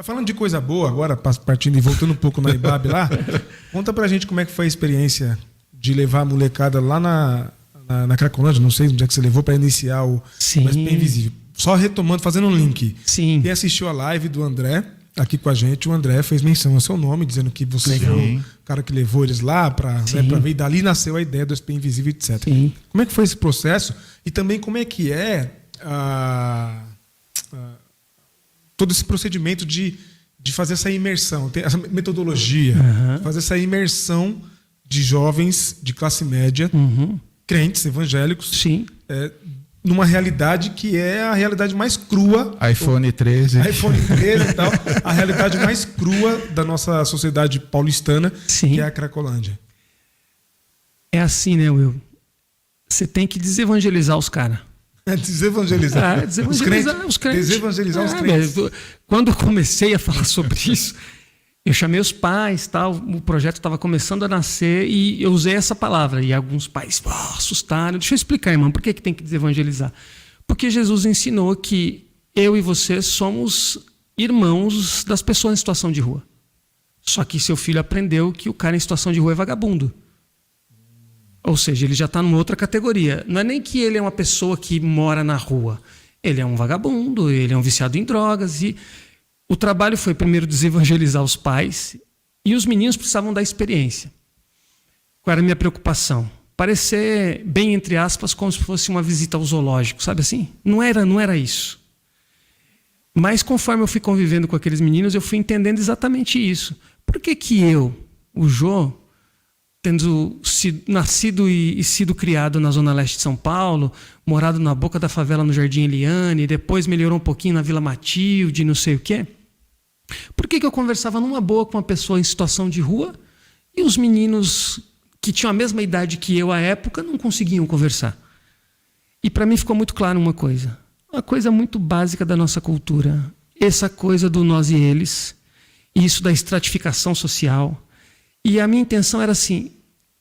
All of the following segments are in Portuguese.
Falando de coisa boa agora, partindo e voltando um pouco na IBAB lá, conta pra gente como é que foi a experiência de levar a molecada lá na Cracolândia, não sei onde é que você levou para iniciar o SP Invisível. Só retomando, fazendo um link. Sim. Quem assistiu a live do André, aqui com a gente, o André fez menção ao seu nome, dizendo que você foi o cara que levou eles lá para ver, e dali nasceu a ideia do SP Invisível, etc. Sim. Como é que foi esse processo? E também como é que todo esse procedimento de fazer essa imersão, essa metodologia, fazer essa imersão de jovens de classe média, crentes evangélicos, numa realidade que é a realidade mais crua. iPhone 13 e tal. A realidade mais crua da nossa sociedade paulistana, que é a Cracolândia. É assim, né, Will? Você tem que desevangelizar os caras. Desevangelizar. Desevangelizar os crentes. Desevangelizar os crentes. Quando eu comecei a falar sobre isso, eu chamei os pais, tal, o projeto estava começando a nascer e eu usei essa palavra. E alguns pais assustaram. Deixa eu explicar, irmão, por que tem que desevangelizar? Porque Jesus ensinou que eu e você somos irmãos das pessoas em situação de rua. Só que seu filho aprendeu que o cara em situação de rua é vagabundo. Ou seja, ele já está numa outra categoria. Não é nem que ele é uma pessoa que mora na rua. Ele é um vagabundo, ele é um viciado em drogas. E o trabalho foi primeiro desevangelizar os pais e os meninos precisavam da experiência. Qual era a minha preocupação? Parecer, bem entre aspas, como se fosse uma visita ao zoológico, sabe assim? Não era isso. Mas conforme eu fui convivendo com aqueles meninos, eu fui entendendo exatamente isso. Por que eu, o Jô, tendo nascido e sido criado na Zona Leste de São Paulo, morado na boca da favela no Jardim Eliane, depois melhorou um pouquinho na Vila Matilde, não sei o quê. Por que eu conversava numa boa com uma pessoa em situação de rua e os meninos que tinham a mesma idade que eu à época não conseguiam conversar? E para mim ficou muito claro uma coisa muito básica da nossa cultura, essa coisa do nós e eles, isso da estratificação social. E a minha intenção era assim,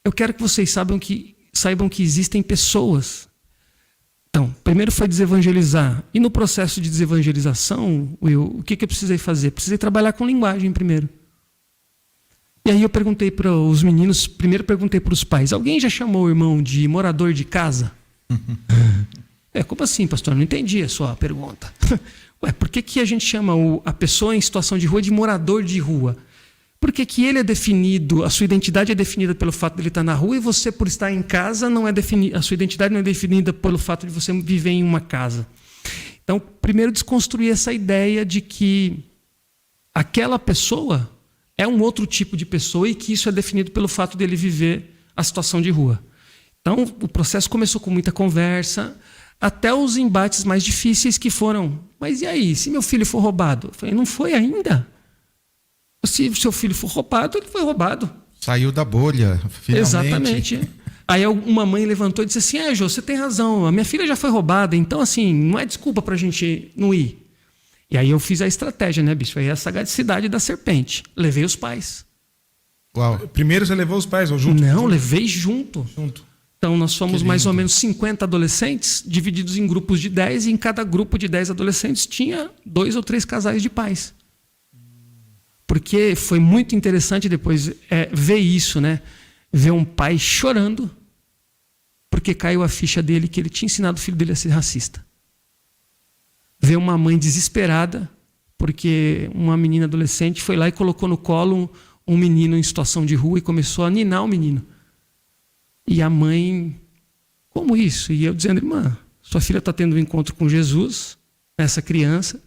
eu quero que vocês saibam que existem pessoas. Então, primeiro foi desevangelizar. E no processo de desevangelização, Will, o que eu precisei fazer? Precisei trabalhar com linguagem primeiro. E aí eu perguntei para os meninos, primeiro perguntei para os pais, alguém já chamou o irmão de morador de casa? Como assim, pastor? Não entendi a sua pergunta. Por que a gente chama a pessoa em situação de rua de morador de rua? Porque ele é definido, a sua identidade é definida pelo fato de ele estar na rua e você, por estar em casa, a sua identidade não é definida pelo fato de você viver em uma casa. Então, primeiro desconstruir essa ideia de que aquela pessoa é um outro tipo de pessoa e que isso é definido pelo fato dele viver a situação de rua. Então, o processo começou com muita conversa, até os embates mais difíceis que foram, mas e aí, se meu filho for roubado? Eu falei, não foi ainda. Se o seu filho for roubado, ele foi roubado. Saiu da bolha, finalmente. Exatamente. Aí uma mãe levantou e disse assim, Jô, você tem razão, a minha filha já foi roubada, então assim, não é desculpa pra gente não ir. E aí eu fiz a estratégia, né, bicho? Aí a sagacidade da serpente. Levei os pais. Uau. Primeiro você levou os pais ou junto? Não, levei junto. Então nós fomos mais ou menos 50 adolescentes, divididos em grupos de 10, e em cada grupo de 10 adolescentes tinha 2 ou 3 casais de pais. Porque foi muito interessante depois ver isso, né? Ver um pai chorando porque caiu a ficha dele que ele tinha ensinado o filho dele a ser racista. Ver uma mãe desesperada porque uma menina adolescente foi lá e colocou no colo um menino em situação de rua e começou a ninar o menino. E a mãe, como isso? E eu dizendo, irmã, sua filha está tendo um encontro com Jesus, essa criança,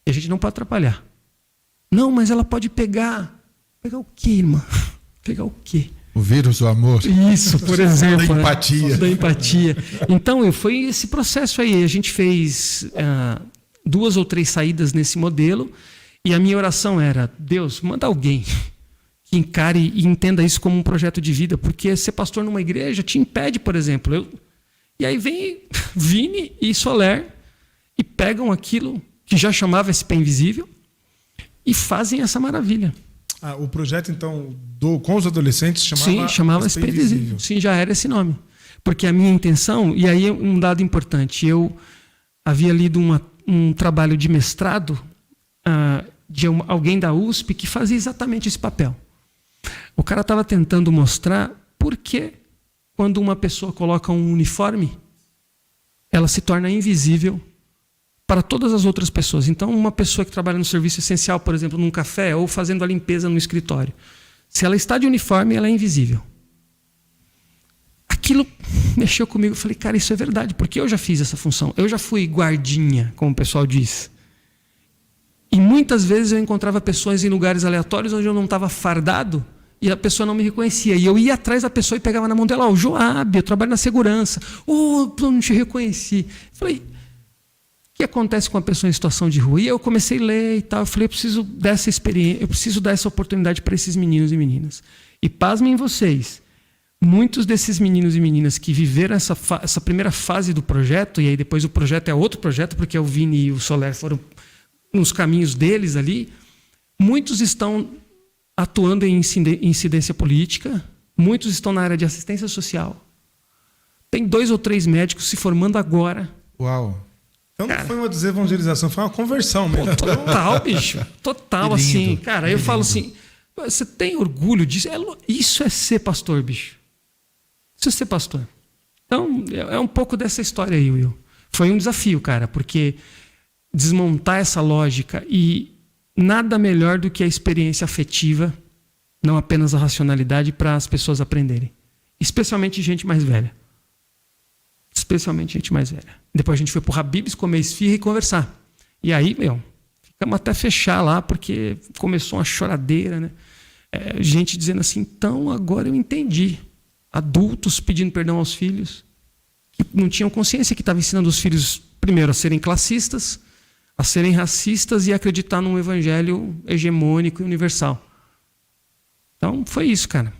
e a gente não pode atrapalhar. Não, mas ela pode pegar. Pegar o quê, irmã? Pegar o quê? O vírus do amor. Isso, por exemplo. Da empatia. Da empatia. Então, foi esse processo aí. A gente fez 2 ou 3 saídas nesse modelo. E a minha oração era, Deus, manda alguém que encare e entenda isso como um projeto de vida. Porque ser pastor numa igreja te impede, por exemplo. E aí vem Vini e Soler e pegam aquilo que já chamava SP Invisível e fazem essa maravilha. O projeto, então, com os adolescentes chamava SP Invisível. Sim, já era esse nome. Porque a minha intenção, e aí um dado importante, eu havia lido um trabalho de mestrado de alguém da USP que fazia exatamente esse papel. O cara estava tentando mostrar por que, quando uma pessoa coloca um uniforme, ela se torna invisível para todas as outras pessoas. Então, uma pessoa que trabalha no serviço essencial, por exemplo, num café ou fazendo a limpeza no escritório, se ela está de uniforme, ela é invisível. Aquilo mexeu comigo. Eu falei, cara, isso é verdade, porque eu já fiz essa função. Eu já fui guardinha, como o pessoal diz. E muitas vezes eu encontrava pessoas em lugares aleatórios onde eu não estava fardado e a pessoa não me reconhecia. E eu ia atrás da pessoa e pegava na mão dela, o Joab, eu trabalho na segurança. Eu não te reconheci. Eu falei, o que acontece com a pessoa em situação de rua? E eu comecei a ler e tal. Eu falei, eu preciso dessa experiência, eu preciso dar essa oportunidade para esses meninos e meninas. E pasmem vocês, muitos desses meninos e meninas que viveram essa primeira fase do projeto, e aí depois o projeto é outro projeto, porque o Vini e o Soler foram nos caminhos deles ali, muitos estão atuando em incidência política, muitos estão na área de assistência social. Tem 2 ou 3 médicos se formando agora. Uau! Então não foi uma desevangelização, foi uma conversão mesmo. Total, bicho. Total, assim. Cara, eu falo assim, você tem orgulho disso? Isso é ser pastor, bicho. Isso é ser pastor. Então, é um pouco dessa história aí, Will. Foi um desafio, cara, porque desmontar essa lógica e nada melhor do que a experiência afetiva, não apenas a racionalidade, para as pessoas aprenderem. Especialmente gente mais velha. Especialmente gente mais velha. Depois a gente foi pro Habib's comer esfirra e conversar. E aí, ficamos até fechar lá, porque começou uma choradeira, né? Gente dizendo assim, então agora eu entendi. Adultos pedindo perdão aos filhos, que não tinham consciência que estavam ensinando os filhos, primeiro, a serem classistas, a serem racistas e a acreditar num evangelho hegemônico e universal. Então, foi isso, cara.